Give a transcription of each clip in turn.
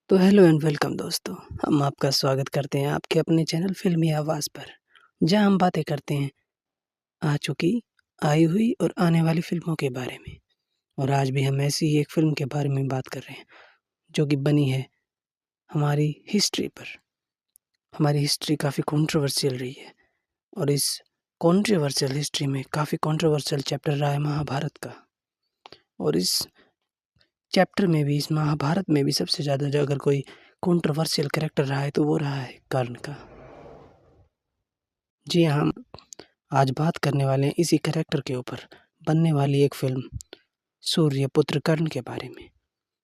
तो hello and welcome दोस्तों। हम आपका स्वागत करते हैं आपके अपने चैनल फ़िल्मी आवाज़ पर, जहां हम बातें करते हैं आ चुकी, आई हुई और आने वाली फ़िल्मों के बारे में। और आज भी हम ऐसी ही एक फ़िल्म के बारे में बात कर रहे हैं, जो कि बनी है हमारी हिस्ट्री पर। हमारी हिस्ट्री काफ़ी कंट्रोवर्शियल रही है और इस कंट्रोवर्शियल हिस्ट्री में काफ़ी कंट्रोवर्शियल चैप्टर रहा है महाभारत का। और इस चैप्टर में भी, इस महाभारत में भी सबसे ज़्यादा जो अगर कोई कंट्रोवर्शियल कैरेक्टर रहा है तो वो रहा है कर्ण का। जी हाँ, हम आज बात करने वाले हैं इसी कैरेक्टर के ऊपर बनने वाली एक फ़िल्म सूर्यपुत्र कर्ण के बारे में।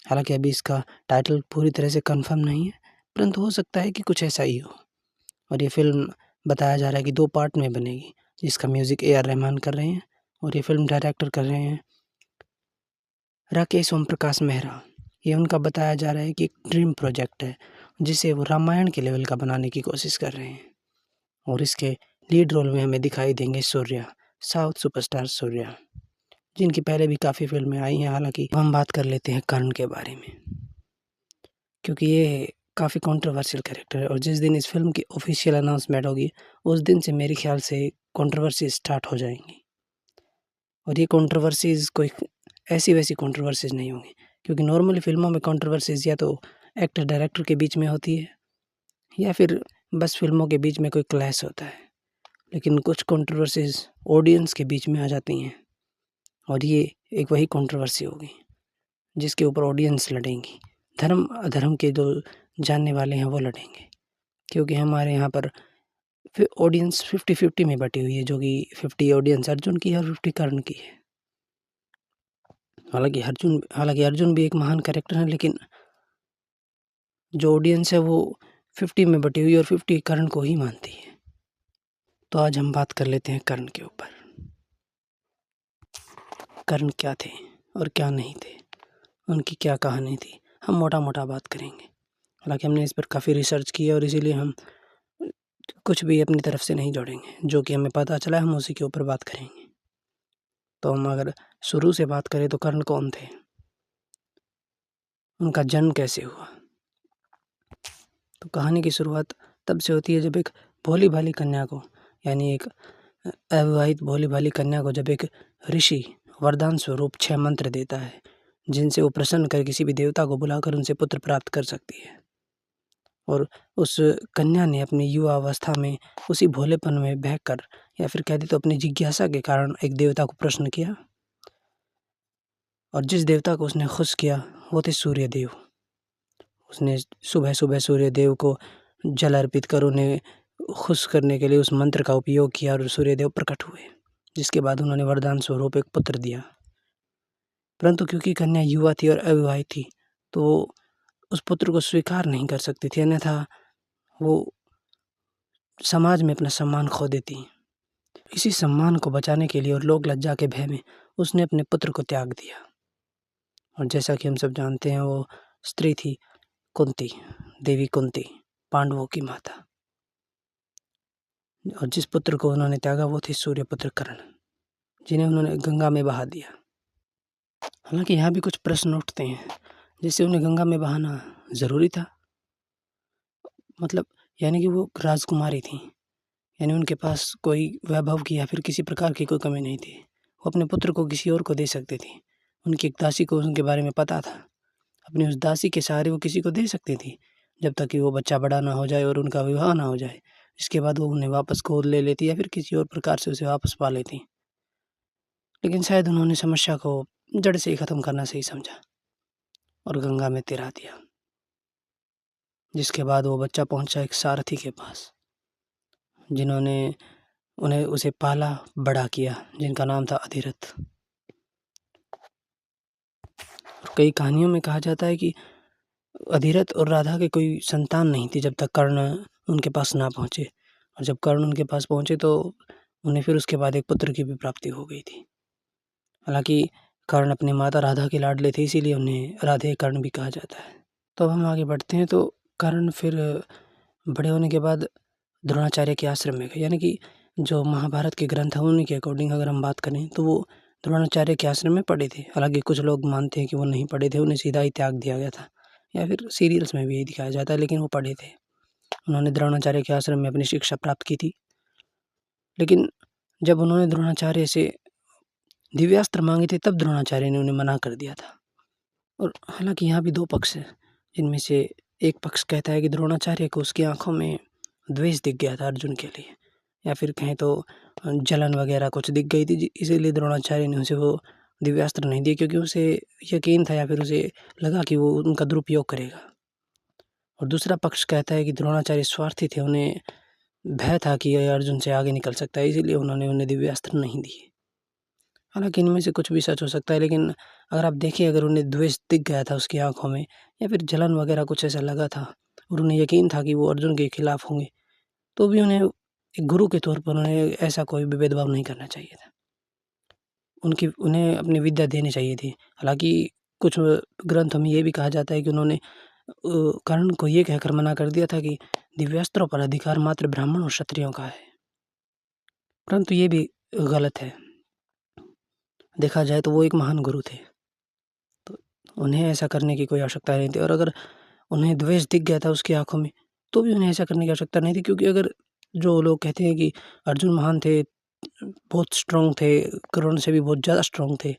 हालाँकि अभी इसका टाइटल पूरी तरह से कन्फर्म नहीं है, परंतु हो सकता है कि कुछ ऐसा ही हो। और ये फ़िल्म बताया जा रहा है कि 2 पार्ट में बनेगी, जिसका म्यूज़िक ए आर रहमान कर रहे हैं और ये फ़िल्म डायरेक्टर कर रहे हैं राकेश ओम प्रकाश मेहरा। ये उनका बताया जा रहा है कि एक ड्रीम प्रोजेक्ट है, जिसे वो रामायण के लेवल का बनाने की कोशिश कर रहे हैं। और इसके लीड रोल में हमें दिखाई देंगे सूर्या, साउथ सुपरस्टार सूर्या, जिनकी पहले भी काफ़ी फ़िल्में आई हैं। हालाँकि हम बात कर लेते हैं कर्ण के बारे में, क्योंकि ये काफ़ी कंट्रोवर्शियल कैरेक्टर है और जिस दिन इस फ़िल्म की ऑफ़िशियल अनाउंसमेंट होगी, उस दिन से मेरे ख़्याल से कंट्रोवर्सी स्टार्ट हो जाएँगी। और ये कंट्रोवर्सीज़ कोई ऐसी-वैसी कंट्रोवर्सीज़ नहीं होंगी, क्योंकि नॉर्मली फ़िल्मों में कंट्रोवर्सीज़ या तो एक्टर डायरेक्टर के बीच में होती है या फिर बस फ़िल्मों के बीच में कोई क्लैश होता है। लेकिन कुछ कंट्रोवर्सीज़ ऑडियंस के बीच में आ जाती हैं और ये एक वही कंट्रोवर्सी होगी जिसके ऊपर ऑडियंस लड़ेंगी। धर्म अधर्म के जो जानने वाले हैं वो लड़ेंगे, क्योंकि हमारे यहाँ पर ऑडियंस 50-50 में बटी हुई है, जो कि 50 ऑडियंस अर्जुन की है और 50 कर्ण की है। हालाँकि अर्जुन भी एक महान कैरेक्टर है, लेकिन जो ऑडियंस है वो 50 में बटी हुई है और 50 कर्ण को ही मानती है। तो आज हम बात कर लेते हैं कर्ण के ऊपर। कर्ण क्या थे और क्या नहीं थे, उनकी क्या कहानी थी, हम मोटा-मोटा बात करेंगे। हालाँकि हमने इस पर काफ़ी रिसर्च की है और इसीलिए हम कुछ भी अपनी तरफ से नहीं जोड़ेंगे, जो कि हमें पता चला है हम उसी के ऊपर बात करेंगे। तो हम अगर शुरू से बात करें तो कर्ण कौन थे? उनका जन्म कैसे हुआ? तो कहानी की शुरुआत तब से होती है जब एक भोली-भाली कन्या को, यानी एक अविवाहित भोली-भाली कन्या को जब एक ऋषि वरदान स्वरूप 6 मंत्र देता है, जिनसे वो प्रसन्न कर किसी भी देवता को बुलाकर उनसे पुत्र प्राप्त कर सकती है। और उस कन्या ने अपनी युवा अवस्था में उसी भोलेपन में बहकर, या फिर कह दें तो अपनी जिज्ञासा के कारण, एक देवता को प्रश्न किया और जिस देवता को उसने खुश किया वो थे सूर्यदेव। उसने सुबह-सुबह सूर्यदेव को जल अर्पित कर उन्हें खुश करने के लिए उस मंत्र का उपयोग किया और सूर्यदेव प्रकट हुए, जिसके बाद उन्होंने वरदान स्वरूप एक पुत्र दिया। परंतु क्योंकि कन्या युवा थी और अविवाहित थी, तो वो उस पुत्र को स्वीकार नहीं कर सकती थी, अन्यथा वो समाज में अपना सम्मान खो देती। इसी सम्मान को बचाने के लिए और लोक लज्जा के भय में उसने अपने पुत्र को त्याग दिया। और जैसा कि हम सब जानते हैं, वो स्त्री थी कुंती, देवी कुंती, पांडवों की माता। और जिस पुत्र को उन्होंने त्यागा वो थे सूर्यपुत्र कर्ण, जिन्हें उन्होंने गंगा में बहा दिया। हालाँकि यहाँ भी कुछ प्रश्न उठते हैं, जैसे उन्हें गंगा में बहाना ज़रूरी था? मतलब यानी कि वो राजकुमारी थीं, यानी उनके पास कोई वैभव की या फिर किसी प्रकार की कोई कमी नहीं थी। वो अपने पुत्र को किसी और को दे सकती थीं। उनकी एक दासी को उनके बारे में पता था। अपनी उस दासी के सहारे वो किसी को दे सकती थी, जब तक कि वो बच्चा बड़ा ना हो जाए और उनका विवाह ना हो जाए। इसके बाद वो उन्हें वापस गोद ले लेती या फिर किसी और प्रकार से उसे वापस पा लेती। लेकिन शायद उन्होंने समस्या को जड़ से ही ख़त्म करना सही समझा और गंगा में तिरा दिया। जिसके बाद वो बच्चा पहुँचा एक सारथी के पास, जिन्होंने उसे पाला, बड़ा किया, जिनका नाम था अधिरथ। और कई कहानियों में कहा जाता है कि अधिरथ और राधा के कोई संतान नहीं थी जब तक कर्ण उनके पास ना पहुँचे, और जब कर्ण उनके पास पहुँचे तो उन्हें फिर उसके बाद एक पुत्र की भी प्राप्ति हो गई थी। हालाँकि कर्ण अपनी माता राधा के लाडले थे, इसीलिए उन्हें राधे कर्ण भी कहा जाता है। तो अब हम आगे बढ़ते हैं। तो कर्ण फिर बड़े होने के बाद द्रोणाचार्य के आश्रम में गए, यानी कि जो महाभारत के ग्रंथ हैं उन्हीं के अकॉर्डिंग अगर हम बात करें तो वो द्रोणाचार्य के आश्रम में पढ़े थे। हालाँकि कुछ लोग मानते हैं कि वो नहीं पढ़े थे, उन्हें सीधा ही त्याग दिया गया था, या फिर सीरियल्स में भी यही दिखाया जाता है, लेकिन वो पढ़े थे। उन्होंने द्रोणाचार्य के आश्रम में अपनी शिक्षा प्राप्त की थी। लेकिन जब उन्होंने द्रोणाचार्य से दिव्यास्त्र मांगे थे तब द्रोणाचार्य ने उन्हें मना कर दिया था। और हालांकि यहाँ भी दो पक्ष हैं, जिनमें से एक पक्ष कहता है कि द्रोणाचार्य को उसकी आंखों में द्वेष दिख गया था अर्जुन के लिए, या फिर कहें तो जलन वगैरह कुछ दिख गई थी, इसीलिए द्रोणाचार्य ने उसे वो दिव्यास्त्र नहीं दिए, क्योंकि उसे यकीन था या फिर उसे लगा कि वो उनका दुरुपयोग करेगा। और दूसरा पक्ष कहता है कि द्रोणाचार्य स्वार्थी थे, उन्हें भय था कि ये अर्जुन से आगे निकल सकता है, इसीलिए उन्होंने उन्हें दिव्यास्त्र नहीं दिए। हालांकि इनमें से कुछ भी सच हो सकता है, लेकिन अगर आप देखिए, अगर उन्हें द्वेष दिख गया था उसकी आंखों में, या फिर जलन वगैरह कुछ ऐसा लगा था और उन्हें यकीन था कि वो अर्जुन के खिलाफ होंगे, तो भी उन्हें एक गुरु के तौर पर उन्हें ऐसा कोई भी भेदभाव नहीं करना चाहिए था। उन्हें अपनी विद्या देनी चाहिए थी। हालांकि कुछ ग्रंथों में ये भी कहा जाता है कि उन्होंने कर्ण को ये कहकर मना कर दिया था कि दिव्यास्त्रों पर अधिकार मात्र ब्राह्मण और क्षत्रियों का है, परंतु ये भी गलत है। देखा जाए तो वो एक महान गुरु थे, तो उन्हें ऐसा करने की कोई आवश्यकता नहीं थी। और अगर उन्हें द्वेष दिख गया था उसकी आंखों में, तो भी उन्हें ऐसा करने की आवश्यकता नहीं थी, क्योंकि अगर जो लोग कहते हैं कि अर्जुन महान थे, बहुत स्ट्रांग थे, कर्ण से भी बहुत ज़्यादा स्ट्रांग थे,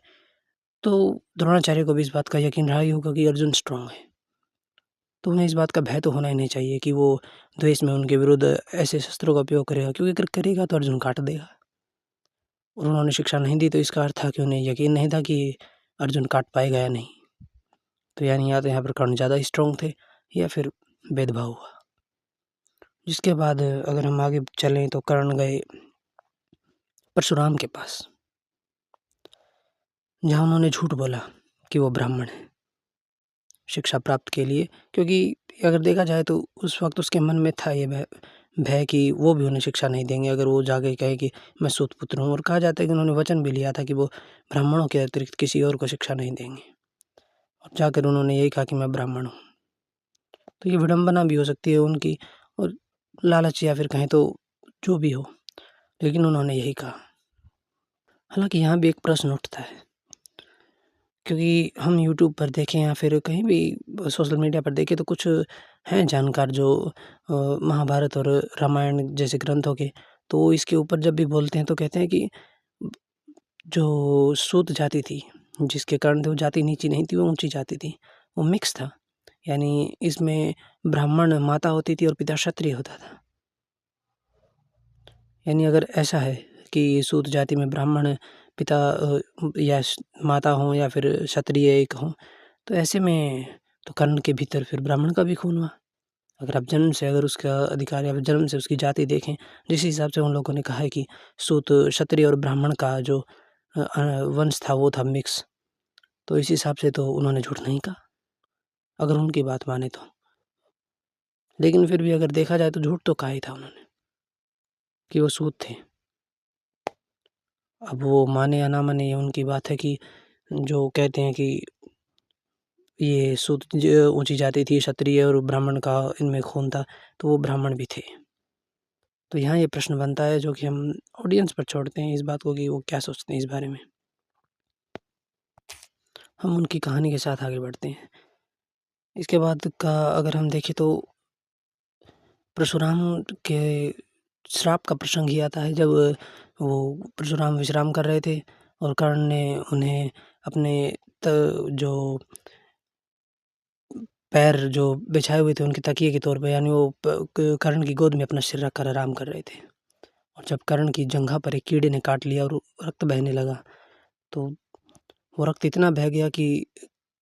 तो द्रोणाचार्य को भी इस बात का यकीन रहा ही होगा कि अर्जुन स्ट्रांग है। तो उन्हें इस बात का भय तो होना ही नहीं चाहिए कि वो द्वेष में उनके विरुद्ध ऐसे शस्त्रों का उपयोग करेगा, क्योंकि अगर करेगा तो अर्जुन काट देगा। और उन्होंने शिक्षा नहीं दी, तो इसका अर्थ था कि उन्हें यकीन नहीं था कि अर्जुन काट पाएगा या नहीं। तो यानी या तो यहाँ पर कर्ण ज़्यादा स्ट्रांग थे, या फिर भेदभाव हुआ। जिसके बाद अगर हम आगे चलें तो कर्ण गए परशुराम के पास, जहाँ उन्होंने झूठ बोला कि वो ब्राह्मण है शिक्षा प्राप्त के लिए, क्योंकि अगर देखा जाए तो उस वक्त उसके मन में था ये भय कि वो भी उन्हें शिक्षा नहीं देंगे अगर वो जाके कहे कि मैं सूत पुत्र हूँ। और कहा जाता है कि उन्होंने वचन भी लिया था कि वो ब्राह्मणों के अतिरिक्त किसी और को शिक्षा नहीं देंगे, और जाकर उन्होंने यही कहा कि मैं ब्राह्मण हूँ। तो ये विडंबना भी हो सकती है उनकी, और लालच, या फिर कहें तो जो भी हो, लेकिन उन्होंने यही कहा। हालांकि यहाँ भी एक प्रश्न उठता है, क्योंकि हम यूट्यूब पर देखें या फिर कहीं भी सोशल मीडिया पर देखें तो कुछ हैं जानकार जो महाभारत और रामायण जैसे ग्रंथों के, तो इसके ऊपर जब भी बोलते हैं तो कहते हैं कि जो सूत जाति थी, जिसके कारण वो जाति नीची नहीं थी, वो ऊंची जाति थी, वो मिक्स था। यानी इसमें ब्राह्मण माता होती थी और पिता क्षत्रिय होता था। यानी अगर ऐसा है कि सूत जाति में ब्राह्मण पिता या माता हों या फिर क्षत्रिय एक हों, तो ऐसे में तो कर्ण के भीतर फिर ब्राह्मण का भी खून हुआ। अगर आप जन्म से अगर उसका अधिकार या फिर जन्म से उसकी जाति देखें, जिस हिसाब से उन लोगों ने कहा है कि सूत क्षत्रिय और ब्राह्मण का जो वंश था वो था मिक्स, तो इस हिसाब से तो उन्होंने झूठ नहीं कहा, अगर उनकी बात माने तो। लेकिन फिर भी अगर देखा जाए तो झूठ तो कहा ही था उन्होंने कि वो सूत थे। अब वो माने या ना माने ये उनकी बात है, कि जो कहते हैं कि ये सूत ऊंची जाति थी, क्षत्रिय और ब्राह्मण का इनमें खून था, तो वो ब्राह्मण भी थे। तो यहाँ ये प्रश्न बनता है जो कि हम ऑडियंस पर छोड़ते हैं इस बात को कि वो क्या सोचते हैं इस बारे में। हम उनकी कहानी के साथ आगे बढ़ते हैं। इसके बाद का अगर हम देखें तो परशुराम के श्राप का प्रसंग ही आता है, जब वो परशुराम विश्राम कर रहे थे और कर्ण ने उन्हें अपने जो पैर जो बिछाए हुए थे उनके तकिए के तौर पे, यानी वो कर्ण की गोद में अपना सिर रखकर आराम कर रहे थे। और जब कर्ण की जंघा पर एक कीड़े ने काट लिया और रक्त बहने लगा, तो वो रक्त इतना बह गया कि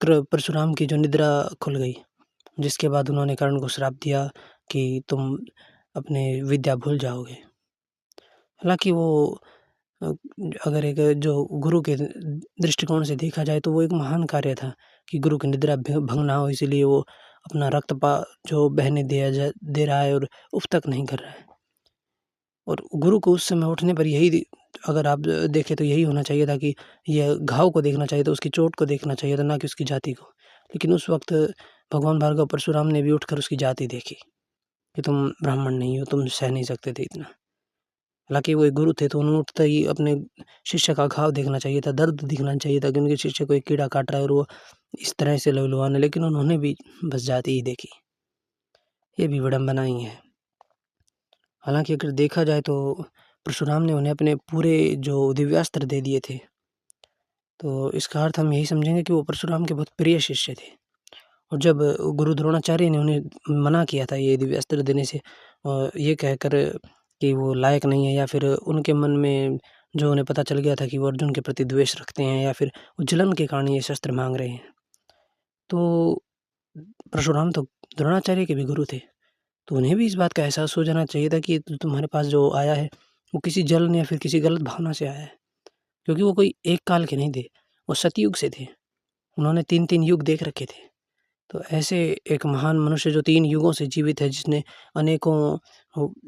परशुराम की जो निद्रा खुल गई, जिसके बाद उन्होंने कर्ण को श्राप दिया कि तुम अपने विद्या भूल जाओगे। हालांकि वो अगर एक जो गुरु के दृष्टिकोण से देखा जाए तो वो एक महान कार्य था कि गुरु की निद्रा भंग ना हो, इसीलिए वो अपना जो बहने दे रहा है और उफ तक नहीं कर रहा है। और गुरु को उस समय उठने पर यही, अगर आप देखें तो यही होना चाहिए था कि यह घाव को देखना चाहिए था, उसकी चोट को देखना चाहिए था, ना कि उसकी जाति को। लेकिन उस वक्त भगवान भार्गव परशुराम ने भी उठकर उसकी जाति देखी कि तुम ब्राह्मण नहीं हो, तुम सह नहीं सकते थे इतना। हालाँकि वो एक गुरु थे, तो उन्होंने उठते ही अपने शिष्य का घाव देखना चाहिए था, दर्द दिखना चाहिए था कि उनके शिष्य को एक कीड़ा काट रहा है और वो इस तरह से लहलहाने, लेकिन उन्होंने भी बस जाति ही देखी। ये भी विडंबना ही है। हालाँकि अगर देखा जाए तो परशुराम ने उन्हें अपने पूरे जो दिव्यास्त्र दे दिए थे, तो इसका अर्थ हम यही समझेंगे कि वो परशुराम के बहुत प्रिय शिष्य थे। और जब गुरु द्रोणाचार्य ने उन्हें मना किया था ये दिव्यास्त्र देने से, ये कहकर कि वो लायक नहीं है, या फिर उनके मन में जो उन्हें पता चल गया था कि वो अर्जुन के प्रति द्वेष रखते हैं, या फिर वो जलन के कारण ये शस्त्र मांग रहे हैं, तो परशुराम तो द्रोणाचार्य के भी गुरु थे, तो उन्हें भी इस बात का एहसास हो जाना चाहिए था कि तुम्हारे पास जो आया है वो किसी जलन या फिर किसी गलत भावना से आया है, क्योंकि वो कोई एक काल के नहीं थे, वो सतयुग से थे। उन्होंने 3-3 युग देख रखे थे। तो ऐसे एक महान मनुष्य जो 3 युगों से जीवित है, जिसने अनेकों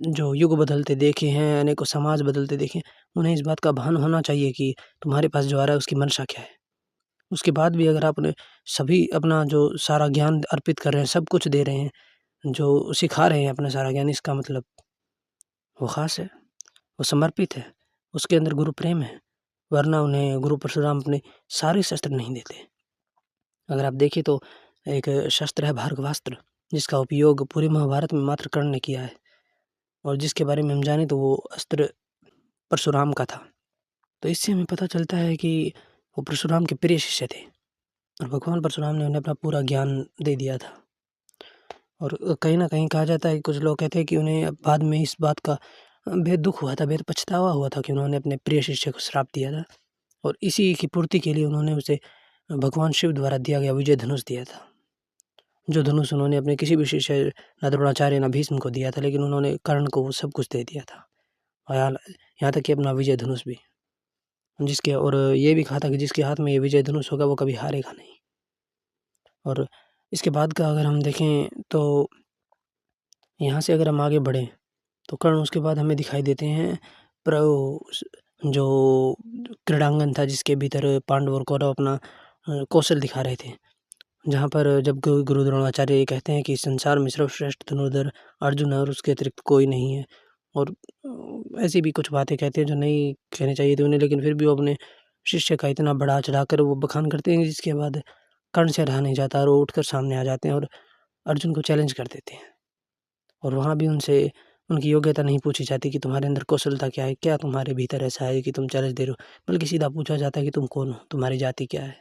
जो युग बदलते देखे हैं, अनेकों समाज बदलते देखे हैं, उन्हें इस बात का भान होना चाहिए कि तुम्हारे पास जो आ रहा है उसकी मंशा क्या है। उसके बाद भी अगर आपने सभी अपना जो सारा ज्ञान अर्पित कर रहे हैं, सब कुछ दे रहे हैं, जो सिखा रहे हैं अपना सारा ज्ञान, इसका मतलब वो ख़ास है, वो समर्पित है, उसके अंदर गुरु प्रेम है, वरना उन्हें गुरु परशुराम अपने सारे शस्त्र नहीं देते। अगर आप देखें तो एक शस्त्र है भार्गवास्त्र, जिसका उपयोग पूरे महाभारत में मात्र कर्ण ने किया है, और जिसके बारे में हम जाने तो वो अस्त्र परशुराम का था। तो इससे हमें पता चलता है कि वो परशुराम के प्रिय शिष्य थे और भगवान परशुराम ने उन्हें अपना पूरा ज्ञान दे दिया था। और कहीं न कहीं कहा जाता है कि कुछ लोग कहते हैं कि उन्हें बाद में इस बात का बेहद दुःख हुआ था, बेहद पछतावा हुआ था कि उन्होंने अपने प्रिय शिष्य को श्राप दिया था, और इसी की पूर्ति के लिए उन्होंने उसे भगवान शिव द्वारा दिया गया विजय धनुष दिया था। जो धनुष उन्होंने अपने किसी भी शिष्य, ना द्रोणाचार्य ना भीष्म को दिया था, लेकिन उन्होंने कर्ण को वो सब कुछ दे दिया था, और यहाँ तक कि अपना विजय धनुष भी, जिसके, और ये भी कहा था कि जिसके हाथ में ये विजय धनुष होगा वो कभी हारेगा नहीं। और इसके बाद का अगर हम देखें तो यहाँ से अगर हम आगे बढ़ें तो कर्ण उसके बाद हमें दिखाई देते हैं जो क्रीड़ांगन था, जिसके भीतर पांडव और कौरव अपना कौशल दिखा रहे थे। जहाँ पर जब गुरु द्रोणाचार्य ये कहते हैं कि संसार में सर्वश्रेष्ठ धनुर्धर अर्जुन है और उसके अतिरिक्त कोई नहीं है, और ऐसी भी कुछ बातें कहते हैं जो नहीं कहनी चाहिए थी उन्हें, लेकिन फिर भी वो अपने शिष्य का इतना बढ़ा चढ़ाकर वो बखान करते हैं, जिसके बाद कर्ण से रहा नहीं जाता और वो उठकर सामने आ जाते हैं और अर्जुन को चैलेंज कर देते हैं। और वहाँ भी उनसे उनकी योग्यता नहीं पूछी जाती कि तुम्हारे अंदर कौशलता क्या है, क्या तुम्हारे भीतर ऐसा है कि तुम चैलेंज दे रहे हो, बल्कि सीधा पूछा जाता है कि तुम कौन हो, तुम्हारी जाति क्या है।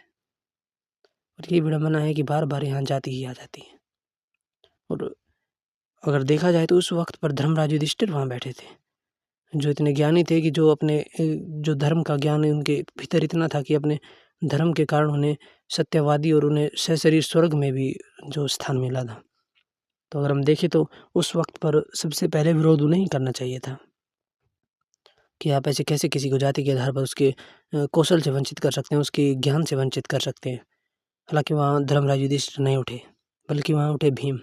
और ये विडंबना है कि बार-बार यहाँ जाति ही आ जाती है। और अगर देखा जाए तो उस वक़्त पर धर्मराज युधिष्ठिर वहाँ बैठे थे, जो इतने ज्ञानी थे कि जो अपने जो धर्म का ज्ञान है उनके भीतर इतना था कि अपने धर्म के कारण उन्हें सत्यवादी और उन्हें सशरीर स्वर्ग में भी जो स्थान मिला था। तो अगर हम देखें तो उस वक़्त पर सबसे पहले विरोध उन्हें ही करना चाहिए था कि आप ऐसे कैसे किसी को जाति के आधार पर उसके कौशल से वंचित कर सकते हैं, उसके ज्ञान से वंचित कर सकते हैं। हालाँकि वहाँ धर्मराज युधिष्ठिर नहीं उठे, बल्कि वहाँ उठे भीम,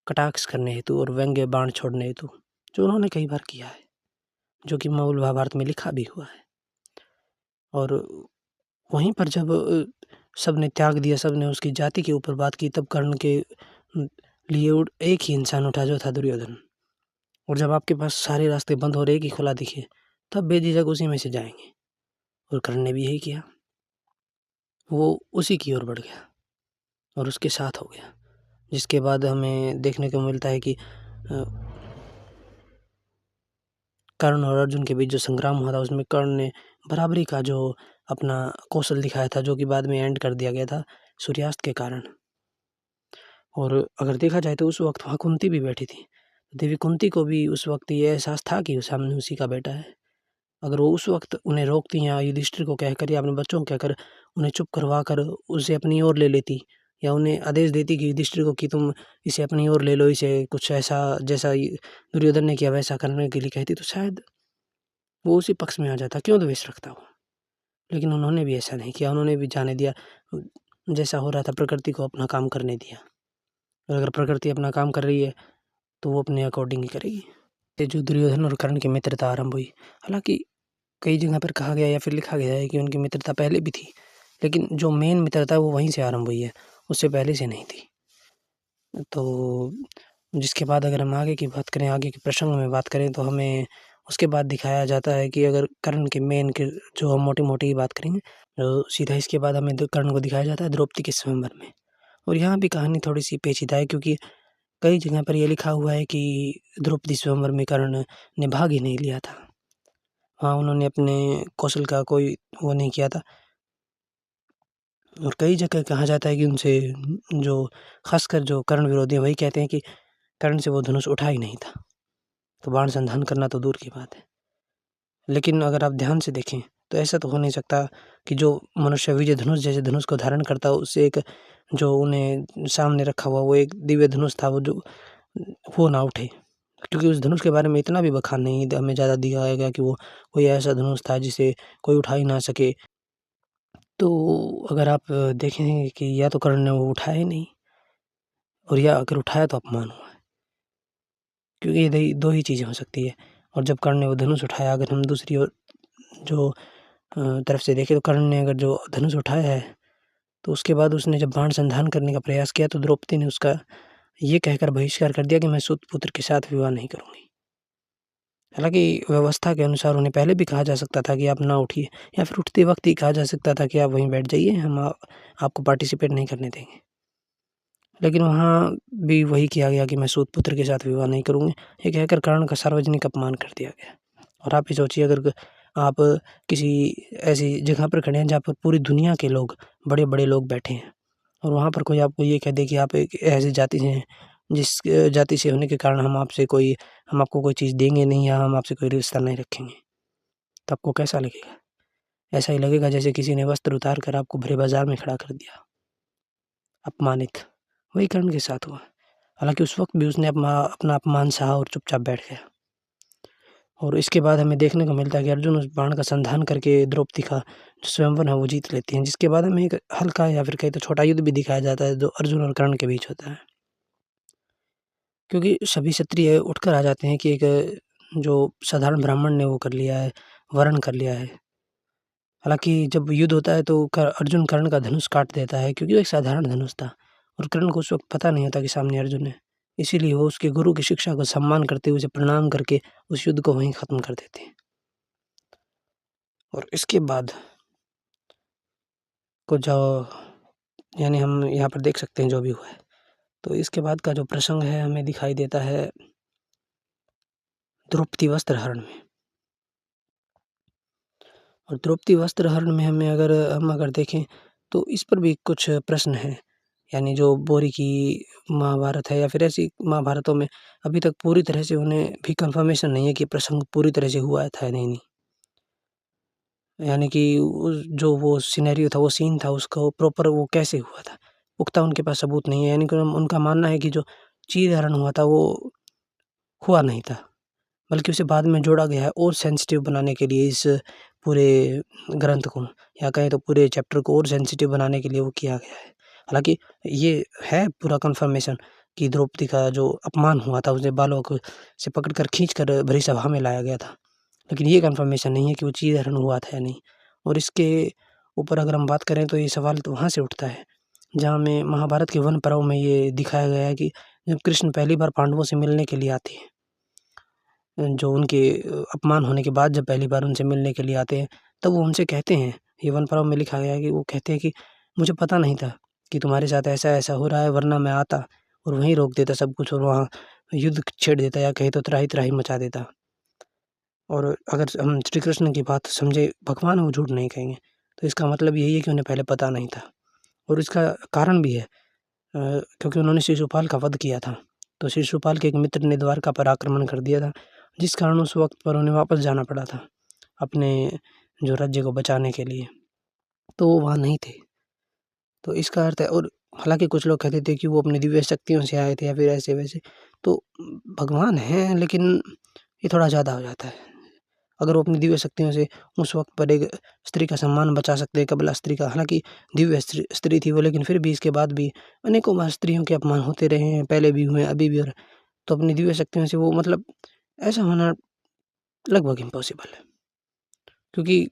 कटाक्ष करने हेतु और व्यंग्य बाण छोड़ने हेतु, जो उन्होंने कई बार किया है, जो कि मूल महाभारत में लिखा भी हुआ है। और वहीं पर जब सबने त्याग दिया, सबने उसकी जाति के ऊपर बात की, तब कर्ण के लिए एक ही इंसान उठा, जो था दुर्योधन। और जब आपके पास सारे रास्ते बंद हो, एक ही खुला दिखे, तब बेझिझक उसी में से जाएँगे, और कर्ण ने भी यही किया। वो उसी की ओर बढ़ गया और उसके साथ हो गया, जिसके बाद हमें देखने को मिलता है कि कर्ण और अर्जुन के बीच जो संग्राम हुआ था, उसमें कर्ण ने बराबरी का जो अपना कौशल दिखाया था, जो कि बाद में एंड कर दिया गया था सूर्यास्त के कारण। और अगर देखा जाए तो उस वक़्त वहाँ कुंती भी बैठी थी। देवी कुंती को भी उस वक़्त ये एहसास था कि सामने उसी का बेटा है। अगर वो उस वक़्त उन्हें रोकती या युधिष्ठिर को कहकर या अपने बच्चों को कहकर उन्हें चुप करवा कर उसे अपनी ओर ले लेती, या उन्हें आदेश देती कि युधिष्ठिर को कि तुम इसे अपनी ओर ले लो, इसे कुछ ऐसा जैसा दुर्योधन ने किया वैसा करने के लिए कहती, तो शायद वो उसी पक्ष में आ जाता, क्यों द्वेष रखता वो। लेकिन उन्होंने भी ऐसा नहीं किया, उन्होंने भी जाने दिया, जैसा हो रहा था प्रकृति को अपना काम करने दिया। और अगर प्रकृति अपना काम कर रही है तो वो अपने अकॉर्डिंग ही करेगी। ये जो दुर्योधन और कर्ण की मित्रता आरंभ हुई, हालाँकि कई जगह पर कहा गया या फिर लिखा गया है कि उनकी मित्रता पहले भी थी, लेकिन जो मेन मित्रता है वो वहीं से आरंभ हुई है, उससे पहले से नहीं थी। तो जिसके बाद अगर हम आगे की बात करें, आगे के प्रसंग में बात करें, तो हमें उसके बाद दिखाया जाता है कि अगर कर्ण के मेन के जो हम मोटी-मोटी बात करेंगे, तो सीधा इसके बाद हमें कर्ण को दिखाया जाता है द्रौपदी के स्वयंवर में। और यहाँ भी कहानी थोड़ी-सी पेचीदा है, क्योंकि कई जगह पर ये लिखा हुआ है कि द्रौपदी स्वयंवर में कर्ण ने भाग ही नहीं लिया था। हाँ, उन्होंने अपने कौशल का कोई वो नहीं किया था। और कई जगह कहा जाता है कि उनसे जो ख़ासकर जो कर्ण विरोधी हैं, वही कहते हैं कि कर्ण से वो धनुष उठा ही नहीं था। तो बाण संधान करना तो दूर की बात है। लेकिन अगर आप ध्यान से देखें, तो ऐसा तो हो नहीं सकता कि जो मनुष्य विजय धनुष जैसे धनुष को धारण करता हो, उससे एक जो उन्हें सामने रखा हुआ वो एक दिव्य धनुष था, वो ना उठे। क्योंकि उस धनुष के बारे में इतना भी बखान नहीं हमें ज़्यादा दिखाया गया कि वो कोई ऐसा धनुष था जिसे कोई उठा ही ना सके। तो अगर आप देखें कि या तो कर्ण ने वो उठाया ही नहीं, और या अगर उठाया तो अपमान हुआ है। क्योंकि ये दो ही चीज़ें हो सकती है। और जब कर्ण ने वो धनुष उठाया, अगर हम दूसरी ओर जो तरफ से देखें, तो कर्ण ने अगर जो धनुष उठाया है, तो उसके बाद उसने जब बाण संधान करने का प्रयास किया, तो द्रौपदी ने उसका ये कहकर बहिष्कार कर दिया कि मैं सूत पुत्र के साथ विवाह नहीं करूँगी। हालाँकि व्यवस्था के अनुसार उन्हें पहले भी कहा जा सकता था कि आप ना उठिए, या फिर उठते वक़्त ही कहा जा सकता था कि आप वहीं बैठ जाइए, हम आपको पार्टिसिपेट नहीं करने देंगे। लेकिन वहाँ भी वही किया गया कि मैं सूत पुत्र के साथ विवाह नहीं करूँगी, ये कहकर कर्ण का सार्वजनिक अपमान कर दिया गया। और आप ही सोचिए, अगर आप किसी ऐसी जगह पर खड़े हैं जहाँ पर पूरी दुनिया के लोग, बड़े-बड़े लोग बैठे हैं, और वहाँ पर कोई आपको ये कह दे कि आप एक ऐसी जाति से हैं, जिस जाति से होने के कारण हम आपको कोई चीज़ देंगे नहीं, या हम आपसे कोई रिश्ता नहीं रखेंगे, तो आपको कैसा लगेगा? ऐसा ही लगेगा जैसे किसी ने वस्त्र उतार कर आपको भरे बाज़ार में खड़ा कर दिया, अपमानित। वही कर्ण के साथ हुआ। हालाँकि उस वक़्त भी उसने अपना अपमान सहा और चुपचाप बैठ गया। और इसके बाद हमें देखने को मिलता है कि अर्जुन उस बाण का संधान करके द्रौपदी का जो स्वयंवर है वो जीत लेते हैं, जिसके बाद हमें एक हल्का या फिर कहें तो छोटा युद्ध भी दिखाया जाता है, जो अर्जुन और कर्ण के बीच होता है। क्योंकि सभी क्षत्रिय उठकर आ जाते हैं कि एक जो साधारण ब्राह्मण ने वो कर लिया है, वरण कर लिया है। हालाँकि जब युद्ध होता है, तो अर्जुन कर्ण का धनुष काट देता है, क्योंकि वो एक साधारण धनुष था, और कर्ण को उस वक़्त पता नहीं होता कि सामने अर्जुन है। इसीलिए वो उसके गुरु की शिक्षा को सम्मान करते हुए, उसे प्रणाम करके उस युद्ध को वहीं ख़त्म कर देते हैं। और इसके बाद को जो यानी हम यहाँ पर देख सकते हैं जो भी हुआ है। तो इसके बाद का जो प्रसंग है, हमें दिखाई देता है द्रौपदी वस्त्रहरण में। और द्रौपदी वस्त्रहरण में हम अगर देखें, तो इस पर भी कुछ प्रश्न हैं। यानी जो बोरी की महाभारत है, या फिर ऐसी महाभारतों में अभी तक पूरी तरह से उन्हें भी कन्फर्मेशन नहीं है कि प्रसंग पूरी तरह से हुआ था या नहीं। यानी कि उस जो वो सिनेरियो था, वो सीन था, उसको प्रॉपर वो कैसे हुआ था, पुख्ता उनके पास सबूत नहीं है। यानी कि उनका मानना है कि जो चीरहरण हुआ था, वो हुआ नहीं था, बल्कि उसे बाद में जोड़ा गया है और सेंसिटिव बनाने के लिए, इस पूरे ग्रंथ को, या कहें तो पूरे चैप्टर को और सेंसिटिव बनाने के लिए वो किया गया है। हालाँकि ये है पूरा कन्फर्मेशन कि द्रौपदी का जो अपमान हुआ था, उसे बालों को से पकड़कर खींचकर भरी सभा में लाया गया था। लेकिन ये कन्फर्मेशन नहीं है कि वो चीरहरण हुआ था या नहीं। और इसके ऊपर अगर हम बात करें, तो ये सवाल तो वहाँ से उठता है, जहाँ में महाभारत के वन पर्व में ये दिखाया गया है कि जब कृष्ण पहली बार पांडवों से मिलने के लिए आते हैं, जो उनके अपमान होने के बाद जब पहली बार उनसे मिलने के लिए आते हैं, तब वो उनसे कहते हैं, ये वन पर्व में लिखा गया है कि वो कहते हैं कि मुझे पता नहीं था कि तुम्हारे साथ ऐसा-ऐसा हो रहा है, वरना मैं आता और वहीं रोक देता सब कुछ, और वहाँ युद्ध छेड़ देता, या कहें तो त्राहि-त्राहि मचा देता। और अगर हम श्री कृष्ण की बात समझे, भगवान वो झूठ नहीं कहेंगे, तो इसका मतलब यही है कि उन्हें पहले पता नहीं था। और इसका कारण भी है, क्योंकि उन्होंने शिशुपाल का वध किया था। तो शिशुपाल के एक मित्र ने द्वारका पर आक्रमण कर दिया था, जिस कारण उस वक़्त पर उन्हें वापस जाना पड़ा था, अपने जो राज्य को बचाने के लिए। तो वो वहाँ नहीं थे। तो इसका अर्थ है, और हालाँकि कुछ लोग कहते थे कि वो अपनी दिव्य शक्तियों से आए थे, या फिर ऐसे-वैसे। तो भगवान हैं, लेकिन ये थोड़ा ज़्यादा हो जाता है। अगर वो अपनी दिव्य शक्तियों से उस वक़्त पर एक स्त्री का सम्मान बचा सकते हैं, कबला स्त्री का, हालाँकि दिव्य स्त्री थी वो, लेकिन फिर भी इसके बाद भी अनेकों बार स्त्रियों के अपमान होते रहे हैं, पहले भी हुए हैं, अभी भी हो रहे हैं। तो अपनी दिव्य शक्तियों से वो, मतलब ऐसा होना लगभग इम्पॉसिबल है। क्योंकि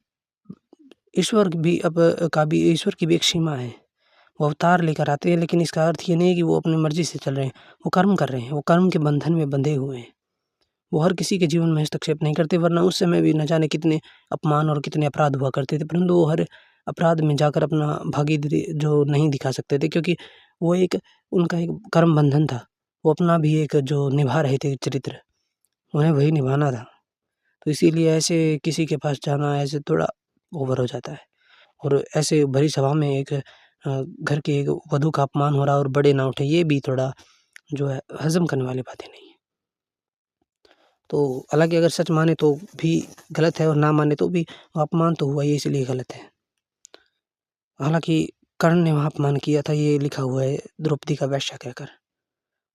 ईश्वर की भी एक सीमा है। वो अवतार लेकर आते हैं, लेकिन इसका अर्थ ये नहीं है कि वो अपनी मर्ज़ी से चल रहे हैं। वो कर्म कर रहे हैं, वो कर्म के बंधन में बंधे हुए हैं। वो हर किसी के जीवन में हस्तक्षेप नहीं करते, वरना उस समय भी न जाने कितने अपमान और कितने अपराध हुआ करते थे, परंतु वो हर अपराध में जाकर अपना भागीदारी जो नहीं दिखा सकते थे, क्योंकि वो एक उनका एक कर्म बंधन था। वो अपना भी एक जो निभा रहे थे चरित्र, उन्हें वही निभाना था। तो इसीलिए ऐसे किसी के पास जाना ऐसे थोड़ा ओवर हो जाता है, और ऐसे भरी सभा में एक घर की एक वधू का अपमान हो रहा और बड़े ना उठे, ये भी थोड़ा जो है हज़म करने वाली बातें नहीं है। तो हालाँकि अगर सच माने तो भी गलत है और ना माने तो भी अपमान तो हुआ ही, इसलिए गलत है। हालाँकि कर्ण ने वहाँ अपमान किया था, ये लिखा हुआ है द्रौपदी का वेश्या कहकर,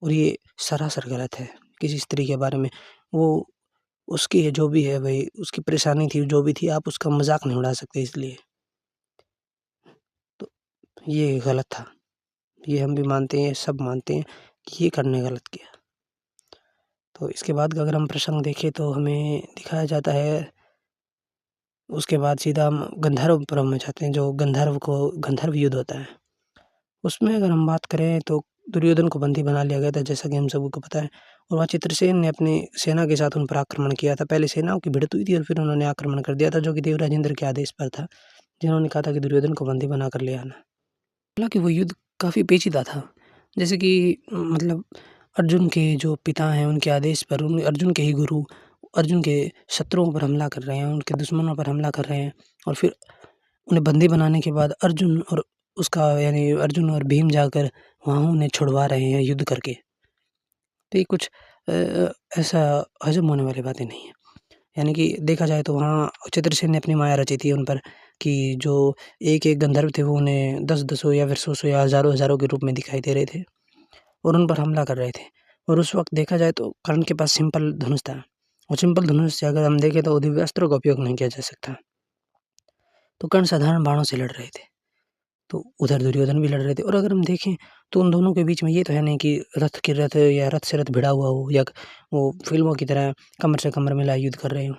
और ये सरासर गलत है। किसी स्त्री के बारे में वो उसकी जो भी है भई, उसकी परेशानी थी, जो भी थी, आप उसका मज़ाक नहीं उड़ा सकते इसलिए। तो ये गलत था। ये हम भी मानते हैं, सब मानते हैं कि ये कर्ण ने गलत किया। तो इसके बाद का अगर हम प्रसंग देखें तो हमें दिखाया जाता है, उसके बाद सीधा हम गंधर्वपुरम में जाते हैं, जो गंधर्व युद्ध होता है। उसमें अगर हम बात करें तो दुर्योधन को बंदी बना लिया गया था, जैसा कि हम सभी को पता है, और वहाँ चित्रसेन ने अपनी सेना के साथ उन पर आक्रमण किया था। पहले सेनाओं की भिड़ंत हुई थी और फिर उन्होंने आक्रमण कर दिया था, जो कि देवराज इंद्र के आदेश पर था, जिन्होंने कहा था कि दुर्योधन को बंदी बनाकर ले आना। हालाँकि वो युद्ध काफ़ी पेचीदा था, जैसे कि मतलब अर्जुन के जो पिता हैं, उनके आदेश पर अर्जुन के ही गुरु अर्जुन के शत्रुओं पर हमला कर रहे हैं, उनके दुश्मनों पर हमला कर रहे हैं, और फिर उन्हें बंदी बनाने के बाद अर्जुन और भीम जाकर वहाँ उन्हें छुड़वा रहे हैं युद्ध करके। तो ये कुछ ऐसा हज़म होने वाली बातें नहीं है। यानी कि देखा जाए तो वहाँ चित्रसेन ने अपनी माया रची थी उन पर, कि जो एक-एक गंधर्व थे वो उन्हें 10-10 या फिर 100-100 या हज़ारों-हज़ारों के रूप में दिखाई दे रहे थे और उन पर हमला कर रहे थे। और उस वक़्त देखा जाए तो कर्ण के पास सिंपल धनुष था, और सिंपल धनुष से अगर हम देखें तो दिव्य अस्त्रों का उपयोग नहीं किया जा सकता। तो कर्ण साधारण बाणों से लड़ रहे थे, तो उधर दुर्योधन भी लड़ रहे थे, और अगर हम देखें तो उन दोनों के बीच में ये तो है नहीं कि रथ या रथ से रथ भिड़ा हुआ हो, या वो फ़िल्मों की तरह कमर से कमर मिलाए युद्ध कर रहे हों।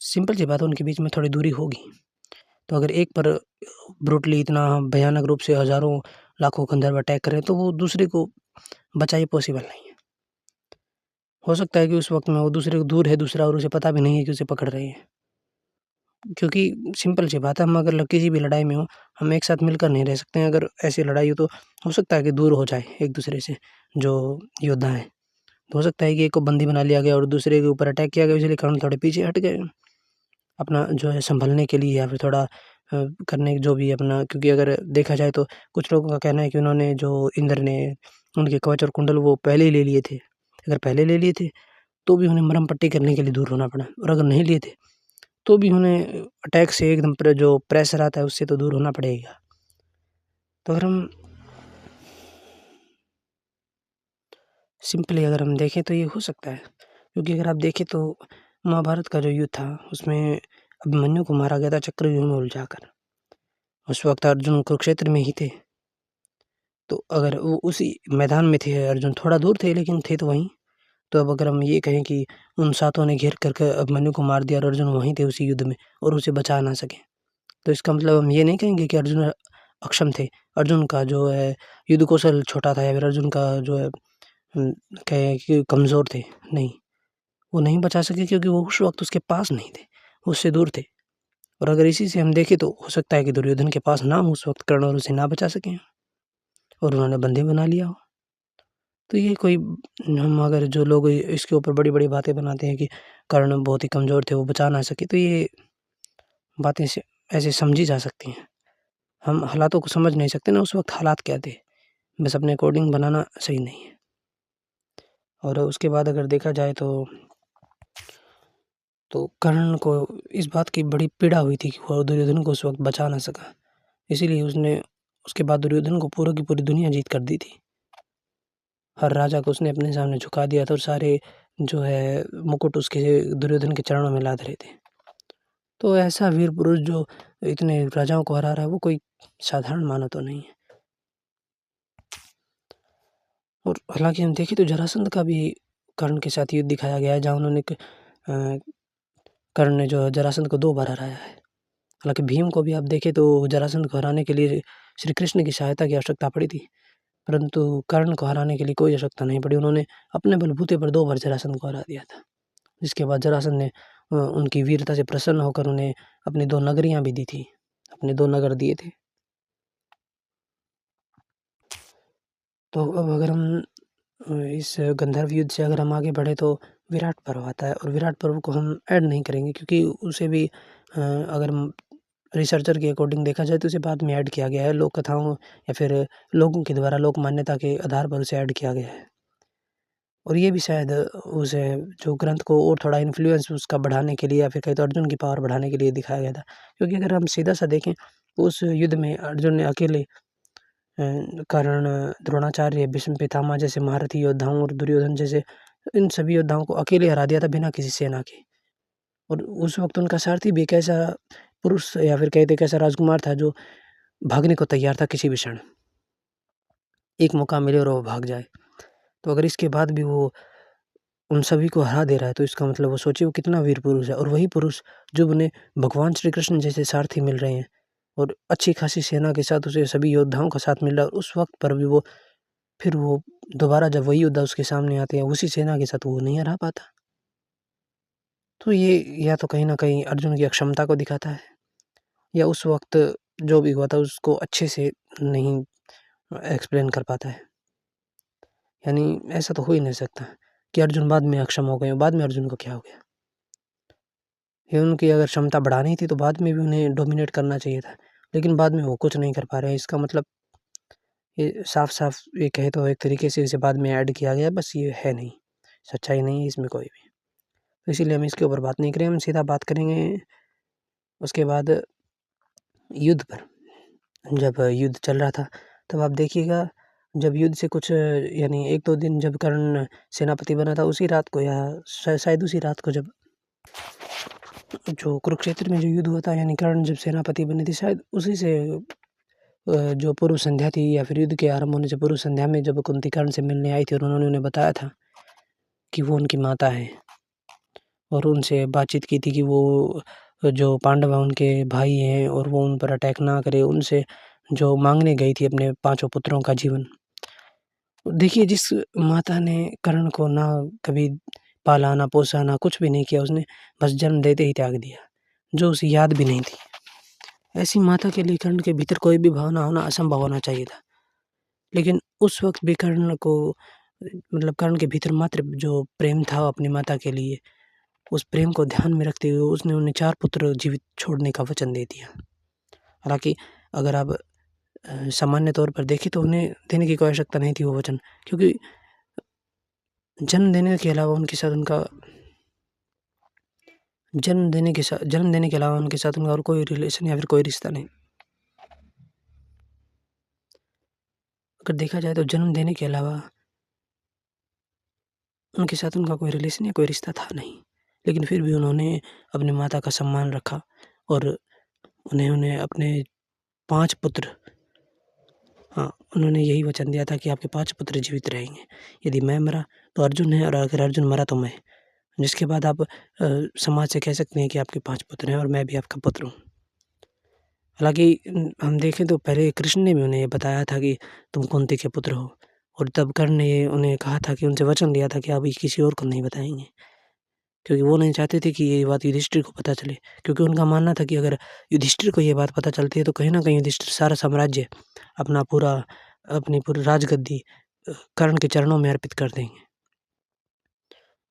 सिंपल सी बात है, उनके बीच में थोड़ी दूरी होगी। तो अगर एक पर ब्रूटली इतना भयानक रूप से हज़ारों लाखों गंधर्व अटैक करें, तो वो दूसरे को बचा ये पॉसिबल नहीं है। हो सकता है कि उस वक़्त में वो दूसरे को दूर है दूसरा, और उसे पता भी नहीं है कि उसे पकड़ रहे हैं। क्योंकि सिंपल सी बात है, हम अगर किसी भी लड़ाई में हो, हम एक साथ मिलकर नहीं रह सकते हैं। अगर ऐसी लड़ाई हो तो हो सकता है कि दूर हो जाए एक-दूसरे से जो योद्धा हैं। तो हो सकता है कि एक को बंदी बना लिया गया और दूसरे के ऊपर अटैक किया गया, इसलिए कर्ण थोड़े पीछे हट गए, अपना जो है सँभलने के लिए, या फिर थोड़ा करने जो भी अपना, क्योंकि अगर देखा जाए तो कुछ लोगों का कहना है कि उन्होंने जो इंद्र ने उनके कवच और कुंडल वो पहले ही ले लिए थे। अगर पहले ले लिए थे, तो भी उन्हें मरहम पट्टी करने के लिए दूर होना पड़ा, और अगर नहीं लिए थे तो भी उन्हें अटैक से एकदम जो प्रेशर आता है उससे तो दूर होना पड़ेगा। तो अगर हम सिंपली अगर हम देखें तो ये हो सकता है, क्योंकि अगर आप देखें तो महाभारत का जो युद्ध था उसमें अभिमन्यु को मारा गया था चक्रव्यूह में उलझाकर। उस वक़्त अर्जुन कुरुक्षेत्र में ही थे, तो अगर वो उसी मैदान में थे, अर्जुन थोड़ा दूर थे लेकिन थे तो वहीं। तो अब अगर हम ये कहें कि उन सातों ने घेर कर के अभिमन्यु को मार दिया और अर्जुन वहीं थे उसी युद्ध में और उसे बचा ना सके, तो इसका मतलब हम ये नहीं कहेंगे कि अर्जुन अक्षम थे। अर्जुन का जो है युद्ध कौशल छोटा था, या फिर अर्जुन का जो है कहें कि कमज़ोर थे, नहीं। वो नहीं बचा सके क्योंकि वो उस वक़्त उसके पास नहीं थे, उससे दूर थे। और अगर इसी से हम देखें तो हो सकता है कि दुर्योधन के पास ना हो उस वक़्त कर्ण, और उसे ना बचा सकें और उन्होंने बंदी बना लिया हो। तो ये कोई हम अगर जो लोग इसके ऊपर बड़ी-बड़ी बातें बनाते हैं कि कर्ण बहुत ही कमज़ोर थे, वो बचा ना सके, तो ये बातें से ऐसे समझी जा सकती हैं। हम हालातों को समझ नहीं सकते ना उस वक़्त हालात क्या थे, बस अपने अकॉर्डिंग बनाना सही नहीं है। और उसके बाद अगर देखा जाए तो कर्ण को इस बात की बड़ी पीड़ा हुई थी कि वो दुर्योधन को उस वक़्त बचा ना सका। इसीलिए उसने उसके बाद दुर्योधन को पूरी की पूरी दुनिया जीत कर दी थी। हर राजा को उसने अपने सामने झुका दिया था, और सारे जो है मुकुट उसके दुर्योधन के चरणों में लाद रहे थे। तो ऐसा वीर पुरुष जो इतने राजाओं को हरा रहा है, वो कोई साधारण मानव तो नहीं है। और हालाँकि हम देखें तो जरासंध का भी कर्ण के साथ युद्ध दिखाया गया है, जहाँ कर्ण ने जो है जरासंध को 2 बार हराया है। हालाँकि भीम को भी आप देखें तो जरासंध को हराने के लिए श्री कृष्ण की सहायता की आवश्यकता पड़ी थी। परंतु कर्ण को हराने के लिए कोई आवश्यकता नहीं पड़ी। उन्होंने अपने बलबूते पर 2 बार जरासंध को हरा दिया था। जिसके बाद जरासंध ने उनकी वीरता से प्रसन्न होकर उन्हें अपनी 2 नगरियाँ भी दी थी, अपने 2 नगर दिए थे। तो अब अगर हम इस गंधर्व युद्ध से अगर हम आगे बढ़े तो विराट पर्व आता है, और विराट पर्व को हम ऐड नहीं करेंगे क्योंकि उसे भी अगर रिसर्चर के अकॉर्डिंग देखा जाए तो उसे बाद में ऐड किया गया है, लोक कथाओं या फिर लोगों के द्वारा लोक मान्यता के आधार पर उसे ऐड किया गया है। और ये भी शायद उसे जो ग्रंथ को और थोड़ा इन्फ्लुएंस उसका बढ़ाने के लिए या फिर कहें तो अर्जुन की पावर बढ़ाने के लिए दिखाया गया था। क्योंकि अगर हम सीधा-सा देखें उस युद्ध में अर्जुन ने अकेले कर्ण, द्रोणाचार्य, भीष्म पितामह जैसे महारथी योद्धाओं और दुर्योधन जैसे इन सभी योद्धाओं को अकेले हरा दिया था बिना किसी सेना के। और उस वक़्त उनका सारथी भी एक ऐसा पुरुष या फिर कहते एक ऐसा राजकुमार था जो भागने को तैयार था किसी भी क्षण। एक मौका मिले और वो भाग जाए। तो अगर इसके बाद भी वो उन सभी को हरा दे रहा है तो इसका मतलब वो सोचिए वो कितना वीर पुरुष है। और वही पुरुष जब उन्हें भगवान श्री कृष्ण जैसे सारथी मिल रहे हैं और अच्छी खासी सेना के साथ उसे सभी योद्धाओं का साथ मिल रहा है, और उस वक़्त पर भी वो फिर वो दोबारा जब वही योद्धा उसके सामने आते हैं उसी सेना के साथ वो नहीं हरा पाता। तो ये या तो कहीं न कहीं अर्जुन की अक्षमता को दिखाता है, या उस वक़्त जो भी हुआ था उसको अच्छे से नहीं एक्सप्लेन कर पाता है। यानी ऐसा तो हो ही नहीं सकता कि अर्जुन बाद में अक्षम हो गए, बाद में अर्जुन को क्या हो गया? ये उनकी अगर क्षमता बढ़ानी थी तो बाद में भी उन्हें डोमिनेट करना चाहिए था, लेकिन बाद में वो कुछ नहीं कर पा रहे हैं। इसका मतलब ये साफ-साफ ये कहें तो एक तरीके से इसे बाद में ऐड किया गया है, बस ये है नहीं, सच्चाई नहीं है इसमें कोई भी। तो इसीलिए हम इसके ऊपर बात नहीं करेंगे, हम सीधा बात करेंगे उसके बाद युद्ध पर। जब युद्ध चल रहा था तब आप देखिएगा, जब युद्ध से कुछ यानी 1-2 दिन जब कर्ण सेनापति बना था उसी रात को या शायद उसी रात को जब जो कुरुक्षेत्र में जो युद्ध हुआ था, यानी कर्ण जब सेनापति बने थे शायद उसी से जो पूर्व संध्या थी या फिर युद्ध के आरंभ होने से पूर्व संध्या में जब कुंती कर्ण से मिलने आई थी और उन्होंने उन्हें बताया था कि वो उनकी माता है, और उनसे बातचीत की थी कि वो जो पांडव हैं उनके भाई हैं और वो उन पर अटैक ना करे, उनसे जो माँगने गई थी अपने 5 पुत्रों का जीवन। देखिए जिस माता ने कर्ण को ना कभी पाला, ना पोसा, ना कुछ भी नहीं किया, उसने बस जन्म देते ही त्याग दिया, जो उसे याद भी नहीं थी। ऐसी माता के लिए कर्ण के भीतर कोई भी भावना होना असंभव होना चाहिए था। लेकिन उस वक़्त भी कर्ण को मतलब कर्ण के भीतर मात्र जो प्रेम था अपनी माता के लिए, उस प्रेम को ध्यान में रखते हुए उसने उन्हें 4 पुत्र जीवित छोड़ने का वचन दे दिया। हालाँकि अगर आप सामान्य तौर पर देखें तो उन्हें देने की कोई आवश्यकता नहीं थी वो वचन, क्योंकि जन्म देने के अलावा उनके साथ उनका जन्म देने के अलावा उनके साथ उनका और कोई रिलेशन या फिर कोई रिश्ता नहीं। अगर देखा जाए तो जन्म देने के अलावा उनके साथ उनका कोई रिलेशन या कोई रिश्ता था नहीं। लेकिन फिर भी उन्होंने अपनी माता का सम्मान रखा और उन्हें अपने 5 पुत्र, हाँ, उन्होंने यही वचन दिया था कि आपके 5 पुत्र जीवित रहेंगे। यदि मैं मरा तो अर्जुन है, और अगर अर्जुन मरा तो मैं। जिसके बाद आप समाज से कह सकते हैं कि आपके 5 पुत्र हैं और मैं भी आपका पुत्र हूँ। हालाँकि हम देखें तो पहले कृष्ण ने भी उन्हें ये बताया था कि तुम कुंती के पुत्र हो, और तब कर्ण ने ये उन्हें कहा था कि उनसे वचन लिया था कि आप ये किसी और को नहीं बताएँगे। क्योंकि वो नहीं चाहते थे कि ये बात युधिष्ठिर को पता चले, क्योंकि उनका मानना था कि अगर युधिष्ठिर को ये बात पता चलती है तो कहीं न कहीं युधिष्ठिर सारा साम्राज्य अपनी पूरी राजगद्दी कर्ण के चरणों में अर्पित कर देंगे।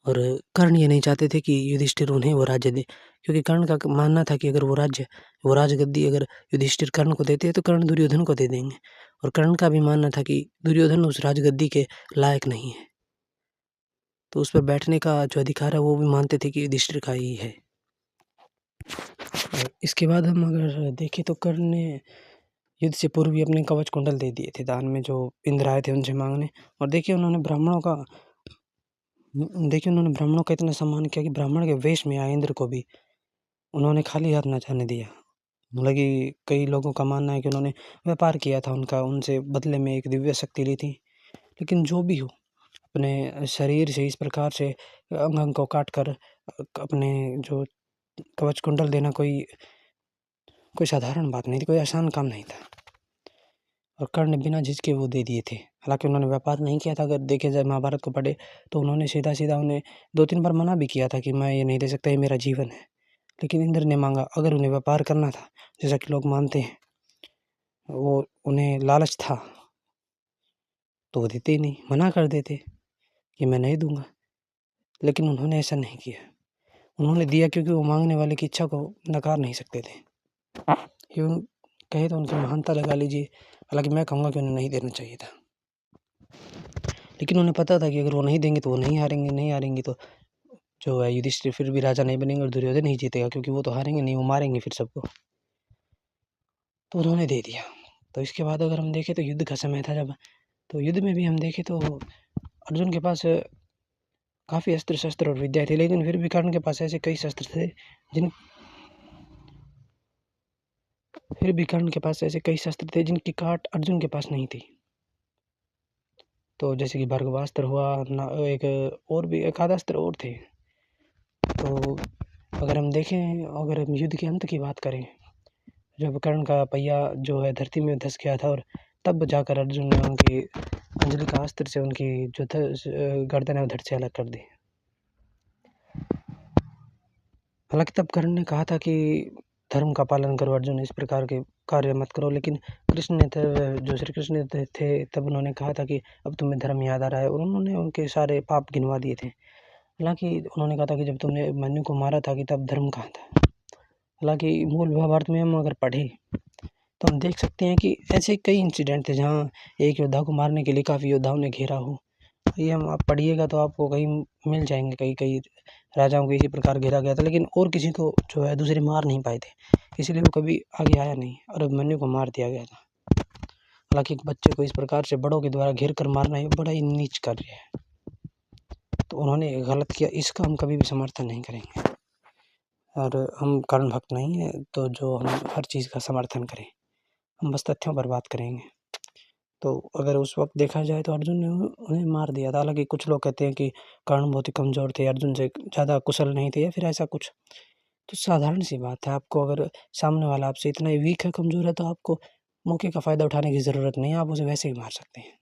और कर्ण ये नहीं चाहते थे कि युधिष्ठिर उन्हें वो राज्य दे, क्योंकि कर्ण का मानना था कि अगर वो राजगद्दी अगर युधिष्ठिर कर्ण को देते हैं तो कर्ण दुर्योधन को दे देंगे, और कर्ण का भी मानना था कि दुर्योधन उस राजगद्दी के लायक नहीं है। तो उस पर बैठने का जो अधिकार है वो भी मानते थे कि युधिष्ठिर का ही है। और इसके बाद हम अगर देखें तो कर्ण ने युद्ध से पूर्व ही अपने कवच कुंडल दे दिए थे दान में, जो इंद्र आए थे उनसे माँगने। और देखिए उन्होंने ब्राह्मणों का इतना सम्मान किया कि ब्राह्मण के वेश में आए इंद्र को भी उन्होंने खाली हाथ ना जाने दिया। हालाँकि कई लोगों का मानना है कि उन्होंने व्यापार किया था उनका, उनसे बदले में एक दिव्य शक्ति ली थी। लेकिन जो भी हो, अपने शरीर से इस प्रकार से अंग-अंग को काट कर अपने जो कवच कुंडल देना कोई साधारण बात नहीं थी, कोई आसान काम नहीं था। और कर्ण ने बिना झिझके वो दे दिए थे। हालाँकि उन्होंने व्यापार नहीं किया था, अगर देखे जाए महाभारत को पढ़े तो उन्होंने सीधा-सीधा उन्हें 2-3 बार मना भी किया था कि मैं ये नहीं दे सकता, ये मेरा जीवन है। लेकिन इंद्र ने माँगा, अगर उन्हें व्यापार करना था, जैसा कि लोग मानते हैं, वो उन्हें लालच था, तो वो देते ही नहीं, मना कर देते कि मैं नहीं दूँगा। लेकिन उन्होंने ऐसा नहीं किया। उन्होंने दिया क्योंकि वो माँगने वाले की इच्छा को नकार नहीं सकते थे। यूँ कहें तो उनकी महानता लगा लीजिए, हालाँकि मैं कहूँगा कि उन्हें नहीं देना चाहिए था। लेकिन उन्हें पता था कि अगर वो नहीं देंगे तो वो नहीं हारेंगे तो जो है युधिष्ठिर फिर भी राजा नहीं बनेंगे और दुर्योधन ही जीतेगा, क्योंकि वो तो हारेंगे नहीं, वो मारेंगे फिर सबको। तो उन्होंने दे दिया। तो इसके बाद अगर हम देखें तो युद्ध का समय था जब, तो युद्ध में भी हम देखें तो अर्जुन के पास काफ़ी अस्त्र-शस्त्र और विद्या थी, लेकिन फिर भी कर्ण के पास ऐसे कई शस्त्र थे जिन फिर भी कर्ण के पास ऐसे कई शस्त्र थे जिनकी काट अर्जुन के पास नहीं थी। तो जैसे कि भार्गवास्त्र हुआ, ना एक और भी एक आधा अस्त्र और थे। तो अगर हम देखें, अगर हम युद्ध के अंत की बात करें, जब कर्ण का पहिया जो है धरती में धँस गया था और तब जाकर अर्जुन ने उनकी अंजलि का अस्त्र से उनकी जो गर्दन है वो धड़ से अलग कर दी। हालाँकि तब कर्ण ने कहा था कि धर्म का पालन करो अर्जुन, इस प्रकार के कार्य मत करो, लेकिन कृष्ण ने जो श्री कृष्ण थे तब उन्होंने कहा था कि अब तुम्हें धर्म याद आ रहा है, और उन्होंने उनके सारे पाप गिनवा दिए थे। हालाँकि उन्होंने कहा था कि जब तुमने मनु को मारा था कि तब धर्म कहाँ था। हालाँकि मूल महाभारत में हम अगर पढ़ें तो हम देख सकते हैं कि ऐसे कई इंसिडेंट थे जहाँ एक योद्धा को मारने के लिए काफ़ी योद्धाओं ने घेरा हो। ये हम आप पढ़िएगा तो आपको कहीं मिल जाएँगे, कई राजाओं को इसी प्रकार घेरा गया था, लेकिन और किसी को जो है दूसरे मार नहीं पाए थे, इसीलिए वो कभी आगे आया नहीं और अभिमन्यु को मार दिया गया था। हालाँकि एक बच्चे को इस प्रकार से बड़ों के द्वारा घेर कर मारना ये बड़ा ही नीच कार्य है। तो उन्होंने गलत किया, इसका हम कभी भी समर्थन नहीं करेंगे। और हम कर्ण भक्त नहीं हैं तो जो हम हर चीज़ का समर्थन करें, हम बस तथ्यों पर बात करेंगे। तो अगर उस वक़्त देखा जाए तो अर्जुन ने उन्हें मार दिया था। हालाँकि कुछ लोग कहते हैं कि कर्ण बहुत ही कमज़ोर थे, अर्जुन से ज़्यादा कुशल नहीं थे या फिर ऐसा कुछ। तो साधारण-सी बात है, आपको अगर सामने वाला आपसे इतना ही वीक है, कमज़ोर है, तो आपको मौके का फ़ायदा उठाने की ज़रूरत नहीं है, आप उसे वैसे ही मार सकते हैं।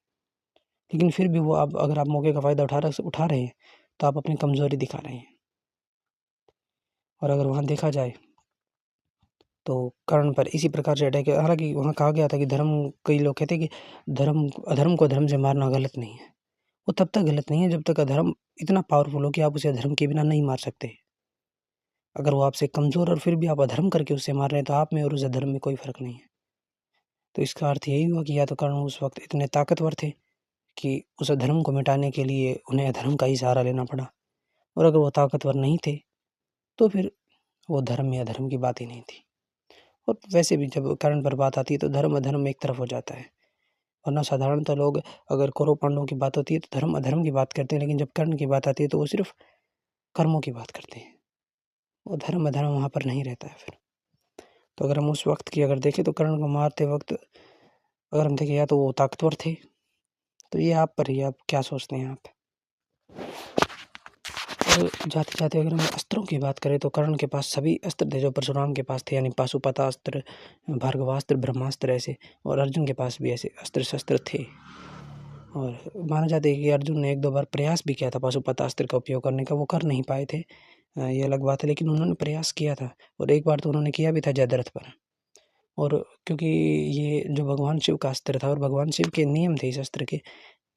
लेकिन फिर भी वो आप अगर आप मौके का फ़ायदा उठा रहे हैं, तो आप अपनी कमज़ोरी दिखा रहे हैं। और अगर वहाँ देखा जाए तो कर्ण पर इसी प्रकार से अटैक, हालाँकि वहाँ कहा गया था कि कई लोग कहते हैं कि अधर्म को अधर्म से मारना गलत नहीं है। वो तब तक गलत नहीं है जब तक अधर्म इतना पावरफुल हो कि आप उसे अधर्म के बिना नहीं मार सकते। अगर वो आपसे कमज़ोर और फिर भी आप अधर्म करके उसे मार रहे हैं, तो आप में और उस अधर्म में कोई फ़र्क नहीं है। तो इसका अर्थ यही हुआ कि या तो कर्ण उस वक़्त इतने ताकतवर थे कि उस अधर्म को मिटाने के लिए उन्हें अधर्म का ही सहारा लेना पड़ा, और अगर वो ताकतवर नहीं थे, तो फिर वो धर्म या अधर्म की बात ही नहीं थी। और वैसे भी जब कर्ण पर बात आती है तो धर्म-अधर्म एक तरफ हो जाता है। वरना साधारणतः लोग अगर कौरव-पांडवों की बात होती है तो धर्म-अधर्म की बात करते हैं, लेकिन जब कर्ण की बात आती है तो वो सिर्फ़ कर्मों की बात करते हैं। वो धर्म-अधर्म वहाँ पर नहीं रहता है फिर। तो अगर हम उस वक़्त की अगर देखें तो कर्ण को मारते वक़्त अगर हम देखें या तो वो ताकतवर थे, तो ये आप पर ही है, आप क्या सोचते हैं आप? और जाते-जाते अगर हम अस्त्रों की बात करें तो कर्ण के पास सभी अस्त्र थे जो परशुराम के पास थे, यानी पाशुपतास्त्र, भार्गवास्त्र, ब्रह्मास्त्र ऐसे, और अर्जुन के पास भी ऐसे अस्त्र-शस्त्र थे। और माना जाता है कि अर्जुन ने 1-2 बार प्रयास भी किया था पाशुपतास्त्र का उपयोग करने का, वो कर नहीं पाए थे। ये अलग बात है, लेकिन उन्होंने प्रयास किया था और एक बार तो उन्होंने किया भी था जयद्रथ पर। और क्योंकि ये जो भगवान शिव का अस्त्र था और भगवान शिव के नियम थे इस अस्त्र के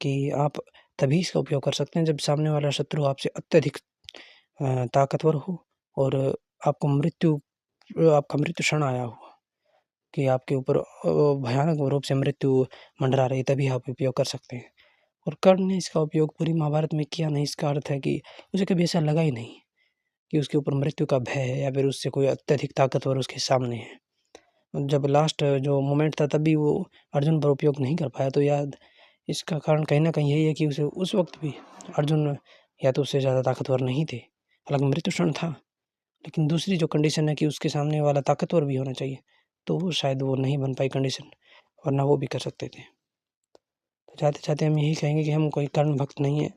कि आप तभी इसका उपयोग कर सकते हैं जब सामने वाला शत्रु आपसे अत्यधिक ताकतवर हो और आपको आपका मृत्यु क्षण आया हो कि आपके ऊपर भयानक रूप से मृत्यु मंडरा रही, तभी आप उपयोग कर सकते हैं। और कर्ण ने इसका उपयोग पूरी महाभारत में किया नहीं, इसका अर्थ है कि उसे कभी ऐसा लगा ही नहीं कि उसके ऊपर मृत्यु का भय है या फिर उससे कोई अत्यधिक ताकतवर उसके सामने है। जब लास्ट जो मोमेंट था तब भी वो अर्जुन पर उपयोग नहीं कर पाया, तो याद इसका कारण कहीं न कहीं यही है कि उसे उस वक़्त भी अर्जुन या तो उससे ज़्यादा ताकतवर नहीं थे। हालाँकि मृत्यु क्षण था, लेकिन दूसरी जो कंडीशन है कि उसके सामने वाला ताकतवर भी होना चाहिए, तो वो शायद वो नहीं बन पाई कंडीशन, वरना वो भी कर सकते थे। तो जाते-जाते हम यही कहेंगे कि हम कोई कर्ण भक्त नहीं हैं,